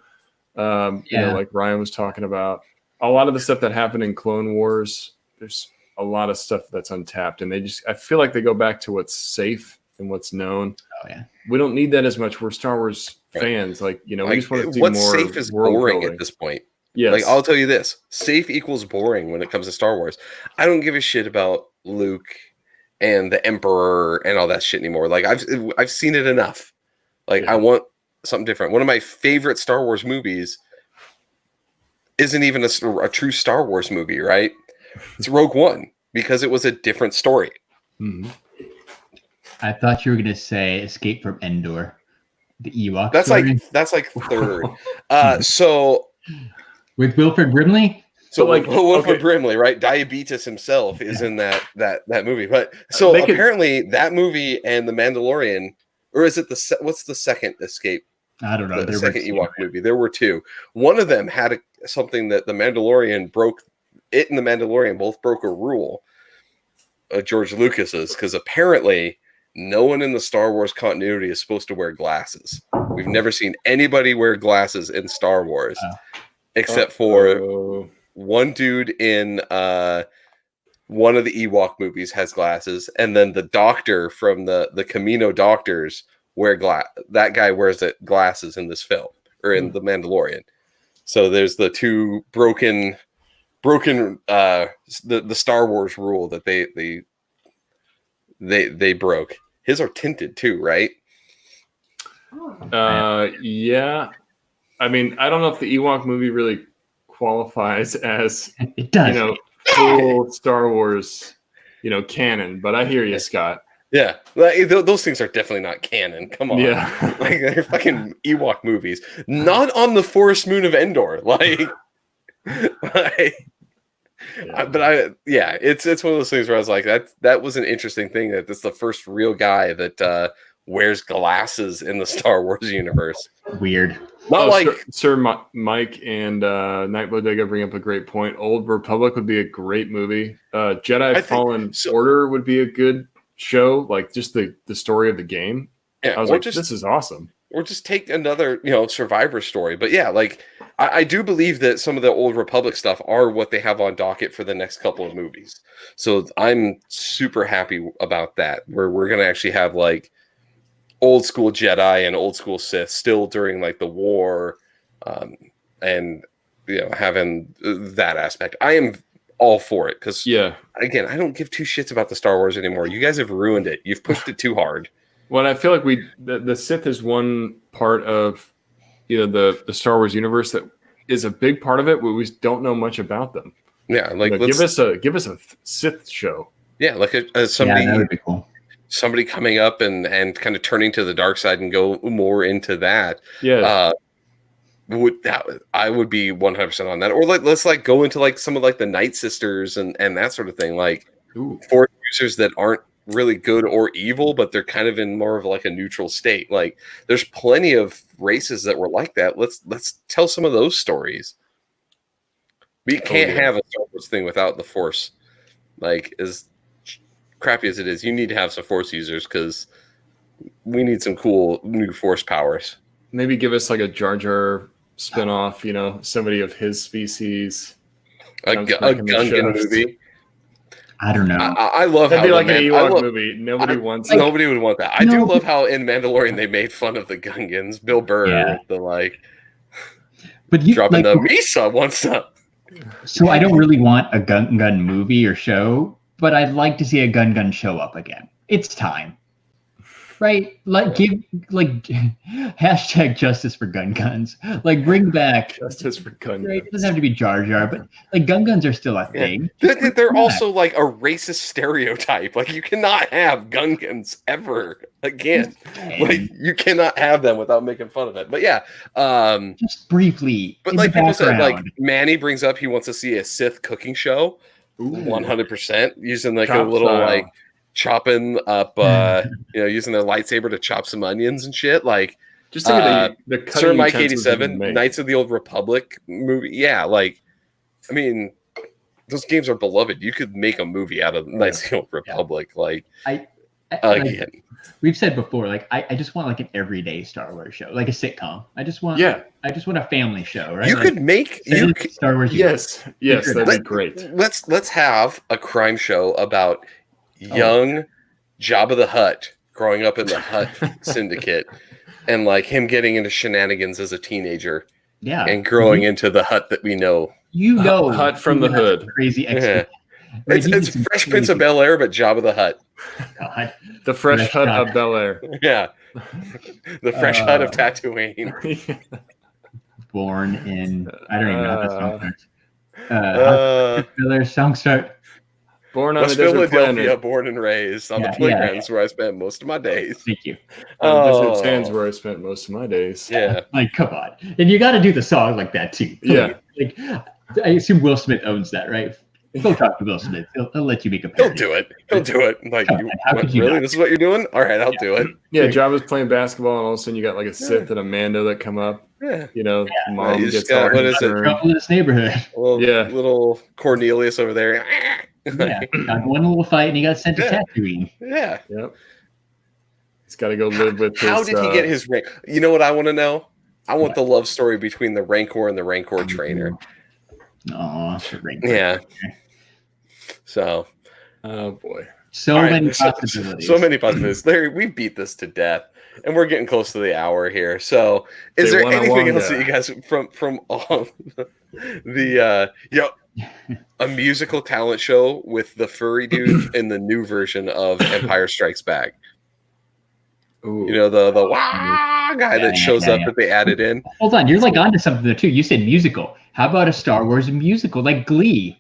Like Ryan was talking about, a lot of the stuff that happened in Clone Wars, there's a lot of stuff that's untapped, and I feel like they go back to what's safe and what's known. We don't need that as much. We're Star Wars fans, we just want to see what's more. Safe is boring building at this point. Yes. Like I'll tell you this, safe equals boring when it comes to Star Wars. I don't give a shit about Luke and the Emperor and all that shit anymore. Like I've seen it enough. Like I want something different. One of my favorite Star Wars movies isn't even a true Star Wars movie, right? It's Rogue One because it was a different story. Mm-hmm. I thought you were going to say Escape from Endor, the Ewok. That's like third. So with Wilford Brimley. So Wilford Brimley, right? Diabetes himself is in that movie. But so apparently that movie and The Mandalorian, or is it what's the second Escape? I don't know. The second Ewok movie. There were two. One of them had something that the Mandalorian broke. It and the Mandalorian both broke a rule. George Lucas's, because apparently no one in the Star Wars continuity is supposed to wear glasses. We've never seen anybody wear glasses in Star Wars, except for one dude in one of the Ewok movies has glasses, and then the doctor from the Camino Doctors that guy wears glasses in this film or in The Mandalorian. So there's the two broken the Star Wars rule that they broke. His are tinted too, right? Yeah. I mean, I don't know if the Ewok movie really qualifies as it does. Full Star Wars, canon. But I hear you, Scott. Yeah, those things are definitely not canon. Come on, yeah, like they're fucking Ewok movies, not on the forest moon of Endor. It's one of those things where I was like, that was an interesting thing that this is the first real guy that wears glasses in the Star Wars universe. Weird. Sir Mike and Night Bodega bring up a great point. Old Republic would be a great movie. Jedi Fallen Order would be a good show, like just the story of the game. Yeah, I was like, this is awesome. Or just take another, Survivor story. But yeah, like I do believe that some of the Old Republic stuff are what they have on docket for the next couple of movies. So I'm super happy about that. Where we're gonna actually have like old school Jedi and old school Sith still during like the war, and having that aspect. I am all for it because again, I don't give two shits about the Star Wars anymore. You guys have ruined it. You've pushed it too hard. Well, I feel like the Sith is one part of the Star Wars universe that is a big part of it, but we don't know much about them. Yeah, like give us a Sith show. Yeah, like somebody. Yeah, that would be cool. Somebody coming up and kind of turning to the dark side and go more into that. Yeah. I would be 100% on that. Or let's go into like some of like the Night Sisters and that sort of thing. Like Force users that aren't really good or evil, but they're kind of in more of like a neutral state. Like there's plenty of races that were like that. Let's tell some of those stories. We can't have a Star Wars thing without the Force. Like as crappy as it is, you need to have some Force users because we need some cool new Force powers. Maybe give us like a Jar Jar spinoff, somebody of his species. A Gungan movie. I don't know. I love that'd how be like an Ewok movie. Nobody wants it. Nobody would want that. I do love how in Mandalorian they made fun of the Gungans. Bill Burr with the dropping the Misa wants up. So I don't really want a Gun movie or show, but I'd like to see a Gun show up again. It's time. Right? Hashtag justice for guns. Like bring back justice for gun right? It doesn't have to be Jar Jar, but like guns are still a thing. They're also like a racist stereotype. Like you cannot have guns ever again. Like you cannot have them without making fun of it. But yeah, just briefly. But like people said, like Manny brings up he wants to see a Sith cooking show. 100% using like a little like chopping up using their lightsaber to chop some onions and shit. Like just think the Sir Mike 87 Knights of the Old Republic movie. Yeah, like I mean those games are beloved. You could make a movie out of Knights of the Old Republic. Like again. We've said before, like I just want like an everyday Star Wars show, like a sitcom. I just want a family show, right? You could make Star Wars. Yes, that'd be great. Let's have a crime show about young Jabba the Hutt growing up in the Hutt syndicate and like him getting into shenanigans as a teenager and growing into the Hutt that we know. Hutt from the Hood. Crazy It's Fresh Prince of Bel-Air, but Jabba the Hutt. God. The Fresh Hutt of Bel-Air. Yeah. The Fresh Hutt of Tatooine. Born in I don't even know how that song starts. Bel-Air song start. Born on West a desert Philadelphia, planet. born and raised on the playgrounds where I spent most of my days. Thank you. Desert Sands, where I spent most of my days. Yeah. Like, come on. And you got to do the song like that, too. Yeah. Like, I assume Will Smith owns that, right? Go talk to Will Smith. He'll let you make a parody. He'll do it. Like, how could you really? not? This is what you're doing? All right, I'll do it. Yeah, Jabba's playing basketball, and all of a sudden you got like a Sith and a Mando that come up. Yeah. Mom you gets got, all what is it? Trouble in this neighborhood. Little Cornelius over there. Got one little fight, and he got sent to Tatooine. Yeah. Yep. He's got to go live with How did he get his rank? You know what I want to know? I want the love story between the Rancor and the Rancor trainer. Oh, Rancor. Yeah. So. Oh, boy. So many possibilities. So many possibilities. Larry, we beat this to death. and we're getting close to the hour here. So, is there anything else that you guys from all the a musical talent show with the furry dude in the new version of Empire Strikes Back? Ooh. You know, the wah guy that shows up that they added in. Hold on, you're like onto something there too. You said musical. How about a Star Wars musical, like Glee?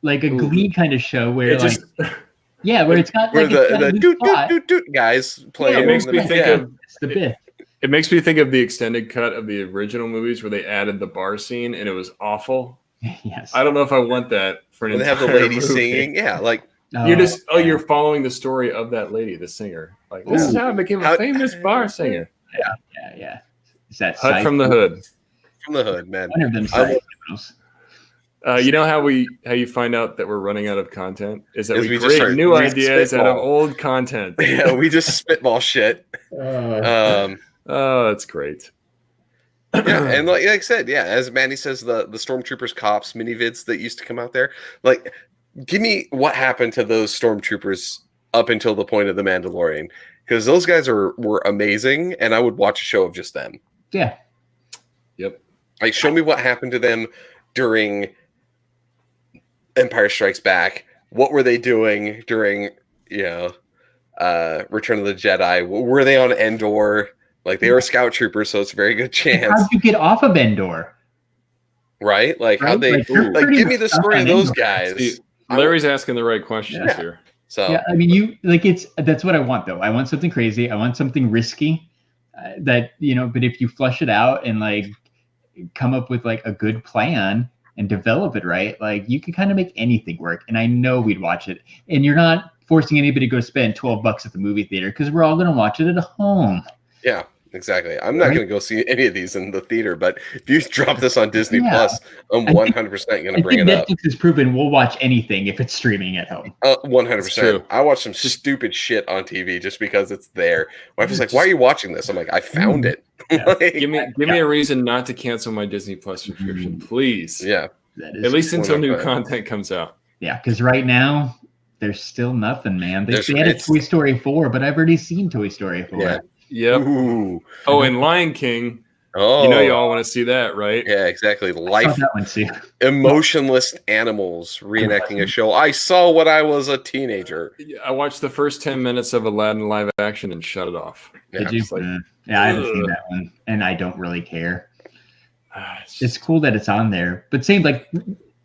Like a Glee kind of show where where it's got where like the doot guys playing. It makes me think of the bit. It makes me think of the extended cut of the original movies where they added the bar scene and it was awful. Yes. I don't know if I want that for an entire they have the lady movie. singing. Yeah, like you're following the story of that lady, the singer. Like this is how I became a famous bar singer. Yeah. Is that Hut from the Hood? From the Hood, man. One of them. You know how you find out that we're running out of content is that we just create new ideas out of old content. Yeah, we just spitball shit. Oh, that's great. Yeah, and like I said, as Manny says, the Stormtroopers cops mini vids that used to come out there. Like, give me what happened to those Stormtroopers up until the point of the Mandalorian, because those guys were amazing, and I would watch a show of just them. Yeah. Yep. Like, show me what happened to them during Empire Strikes Back. What were they doing during Return of the Jedi? Were they on Endor? Like, they were scout troopers, so it's a very good chance. How'd you get off of Endor? Right? Like, how'd they... Like, give me the story of those guys. See, Larry's asking the right questions here. So yeah, I mean, that's what I want, though. I want something crazy. I want something risky but if you flush it out and, like, come up with, like, a good plan and develop it right, like, you can kind of make anything work. And I know we'd watch it. And you're not forcing anybody to go spend $12 at the movie theater because we're all going to watch it at home. Yeah, exactly. I'm not going to go see any of these in the theater, but if you drop this on Disney Plus, I'm 100% going to bring it up. Netflix has proven we'll watch anything if it's streaming at home. 100%. I watch some stupid shit on TV just because it's there. My wife was like, "Why are you watching this?" I'm like, "I found it." Yeah. Like, give me a reason not to cancel my Disney Plus subscription, please. Yeah, at least until new content comes out. Yeah, because right now there's still nothing, man. They had a Toy Story 4, but I've already seen Toy Story 4. Yeah. Yep. Ooh. Oh, and Lion King. Oh, you all want to see that, right? Yeah, exactly. Life, that one too. Emotionless animals reenacting a show I saw when I was a teenager. I watched the first 10 minutes of Aladdin live action and shut it off. Did you? Yeah, I haven't seen that one, and I don't really care. It's cool that it's on there, but same like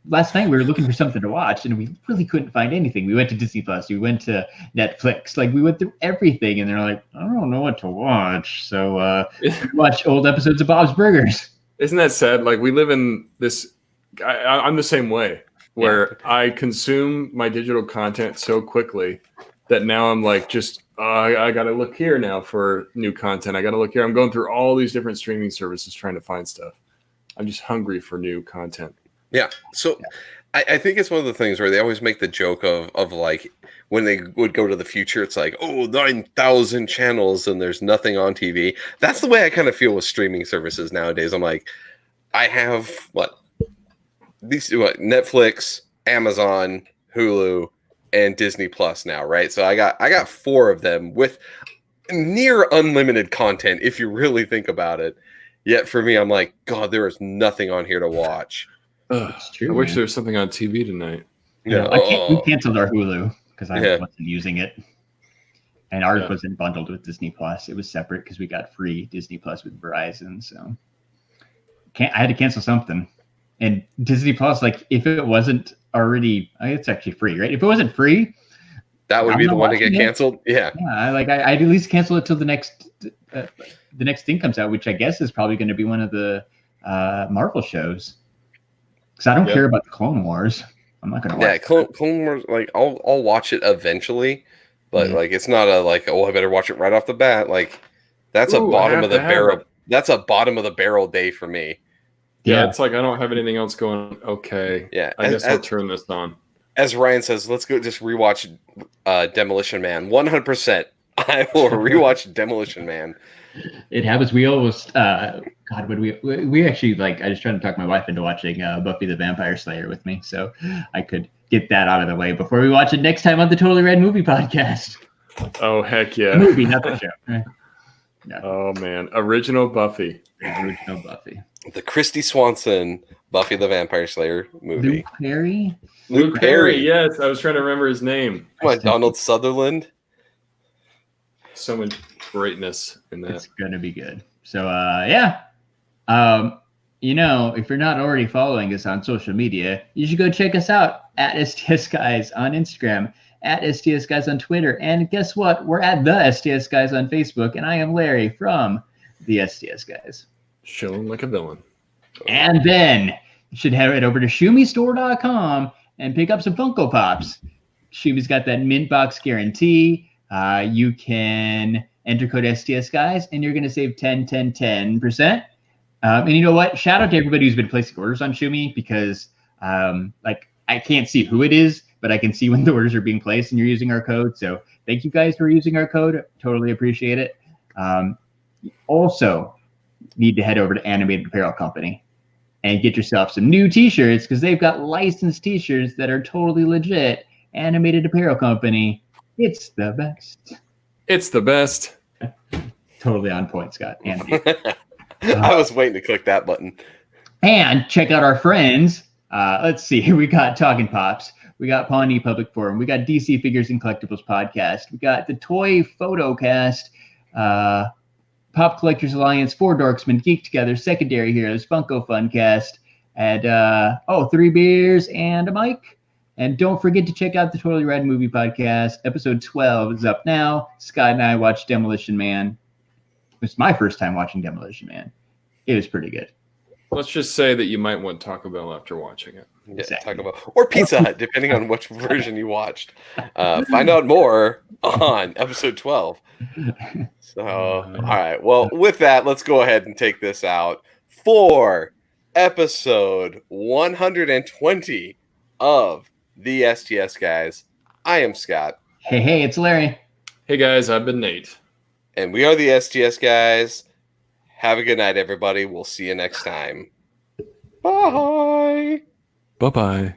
last night we were looking for something to watch and we really couldn't find anything. We went to Disney Plus, we went to Netflix, like we went through everything, and they're like, I don't know what to watch. So we watch old episodes of Bob's Burgers. Isn't that sad? Like we live in this. I'm the same way where I consume my digital content so quickly that now I'm like, just I got to look here now for new content. I got to look here. I'm going through all these different streaming services trying to find stuff. I'm just hungry for new content. Yeah. So I think it's one of the things where they always make the joke of like when they would go to the future, it's like, 9,000 channels and there's nothing on TV. That's the way I kind of feel with streaming services nowadays. I'm like, I have Netflix, Amazon, Hulu, and Disney Plus now, right? So I got 4 of them with near unlimited content if you really think about it. Yet for me, I'm like, God, there is nothing on here to watch. It's true, I wish there was something on TV tonight. Yeah, we canceled our Hulu because I wasn't using it, and ours wasn't bundled with Disney Plus. It was separate because we got free Disney Plus with Verizon. So I had to cancel something. And Disney Plus, like if it wasn't already, it's actually free, right? If it wasn't free, that would be the one to get canceled. Yeah. I'd at least cancel it till the next thing comes out, which I guess is probably going to be one of the Marvel shows. Because I don't care about the Clone Wars. I'm not gonna watch. Yeah, Clone Wars. Like I'll watch it eventually, but like it's not a like I better watch it right off the bat. Like that's a bottom of the barrel. That's a bottom of the barrel day for me. Yeah, it's like I don't have anything else going. Okay. Yeah, I guess I'll turn this on. As Ryan says, let's go just rewatch Demolition Man. 100%. I will rewatch Demolition Man. It happens. We almost when we actually like I just tried to talk my wife into watching Buffy the Vampire Slayer with me, so I could get that out of the way before we watch it next time on the Totally Red Movie Podcast. Oh heck yeah! The movie, not the show. Oh man, original Buffy. Original Buffy. The Christy Swanson Buffy the Vampire Slayer movie. Luke Perry. Luke Perry. Yes, I was trying to remember his name. Come on, Donald Sutherland. So much greatness in that. It's gonna be good. So if you're not already following us on social media, you should go check us out at STS Guys on Instagram, at STS Guys on Twitter, and guess what? We're at the STS Guys on Facebook, and I am Larry from the STS Guys. Showing like a villain. And then you should head over to shumistore.com and pick up some Funko Pops. Shumi's got that mint box guarantee. You can enter code STS Guys, and you're going to save 10%. And you know what? Shout out to everybody who's been placing orders on Shumi, because I can't see who it is, but I can see when the orders are being placed and you're using our code. So thank you guys for using our code. Totally appreciate it. Also need to head over to Animated Apparel Company and get yourself some new t-shirts, because they've got licensed t-shirts that are totally legit. Animated Apparel Company. It's the best. It's the best. Totally on point, Scott. I was waiting to click that button. And check out our friends. Let's see. We got Talking Pops. We got Pawnee Public Forum. We got DC Figures and Collectibles Podcast. We got the Toy Photocast, Pop Collectors Alliance, Four Dorksmen, Geek Together, Secondary Heroes, Funko Funcast, and Three Beers and a Mic. And don't forget to check out the Totally Rad Movie Podcast. Episode 12 is up now. Scott and I watched Demolition Man. It was my first time watching Demolition Man. It was pretty good. Let's just say that you might want Taco Bell after watching it. Yeah, Taco Bell or Pizza Hut, depending on which version you watched. Find out more on episode 12. So, all right. Well, with that, let's go ahead and take this out for episode 120 of the STS Guys. I am Scott. Hey, it's Larry. Hey guys, I've been Nate. And we are the STS Guys. Have a good night, everybody. We'll see you next time. Bye. Bye-bye.